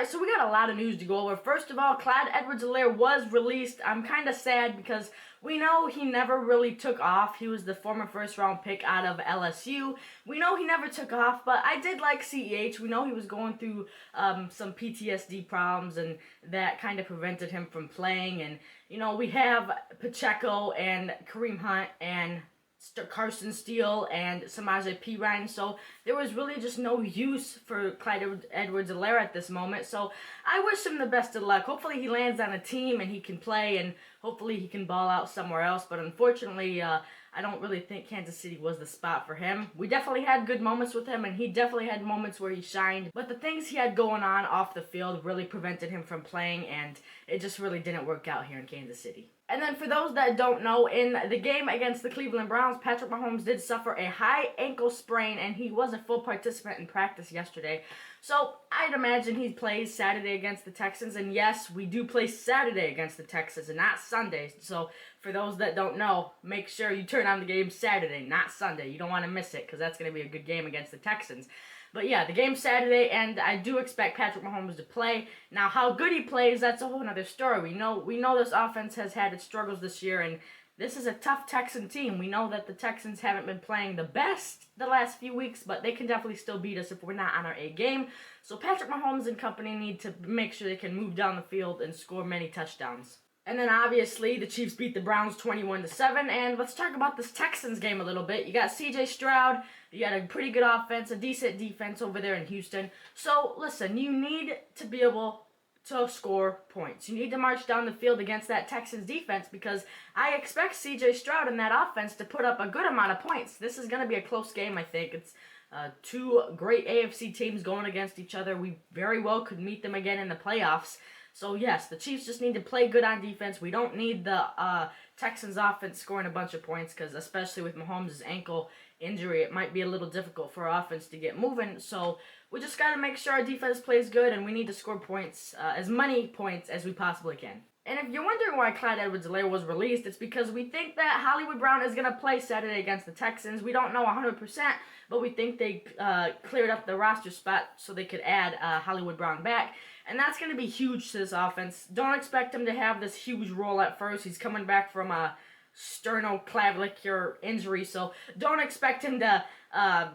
Alright, so we got a lot of news to go over. First of all, Clyde Edwards-Helaire was released. I'm kind of sad because we know he never really took off. He was the former first-round pick out of LSU. We know he never took off, but I did like CEH. We know he was going through some PTSD problems, and that kind of prevented him from playing. And, you know, we have Pacheco and Kareem Hunt and Carson Steele and Samaje Perine, so there was really just no use for Clyde Edwards-Helaire at this moment. So I wish him the best of luck. Hopefully he lands on a team and he can play, and hopefully he can ball out somewhere else. But unfortunately, I don't really think Kansas City was the spot for him. We definitely had good moments with him, and he definitely had moments where he shined. But the things he had going on off the field really prevented him from playing, and it just really didn't work out here in Kansas City. And then for those that don't know, in the game against the Cleveland Browns, Patrick Mahomes did suffer a high ankle sprain, and he was a full participant in practice yesterday. So I'd imagine he plays Saturday against the Texans. And yes, we do play Saturday against the Texans and not Sunday. So for those that don't know, make sure you turn on the game Saturday, not Sunday. You don't want to miss it because that's going to be a good game against the Texans. But yeah, the game's Saturday, and I do expect Patrick Mahomes to play. Now, how good he plays, that's a whole other story. We know this offense has had its struggles this year, and this is a tough Texan team. We know that the Texans haven't been playing the best the last few weeks, but they can definitely still beat us if we're not on our A game. So Patrick Mahomes and company need to make sure they can move down the field and score many touchdowns. And then obviously the Chiefs beat the Browns 21-7, and let's talk about this Texans game a little bit. You got C.J. Stroud, you got a pretty good offense, a decent defense over there in Houston. So listen, you need to be able to score points. You need to march down the field against that Texans defense, because I expect C.J. Stroud and that offense to put up a good amount of points. This is going to be a close game, I think. It's two great AFC teams going against each other. We very well could meet them again in the playoffs. So yes, the Chiefs just need to play good on defense. We don't need the Texans offense scoring a bunch of points, because especially with Mahomes' ankle injury, it might be a little difficult for our offense to get moving. So we just got to make sure our defense plays good, and we need to score points, as many points as we possibly can. And if you're wondering why Clyde Edwards-Helaire was released, it's because we think that Hollywood Brown is going to play Saturday against the Texans. We don't know 100%, but we think they cleared up the roster spot so they could add Hollywood Brown back. And that's going to be huge to this offense. Don't expect him to have this huge role at first. He's coming back from a sternoclavicular injury, so don't expect him to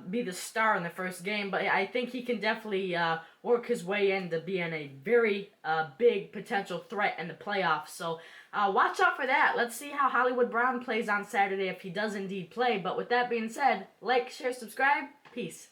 be the star in the first game, but I think he can definitely work his way into being a very big potential threat in the playoffs. So watch out for that. Let's see how Hollywood Brown plays on Saturday if he does indeed play. But with that being said, like, share, subscribe. Peace.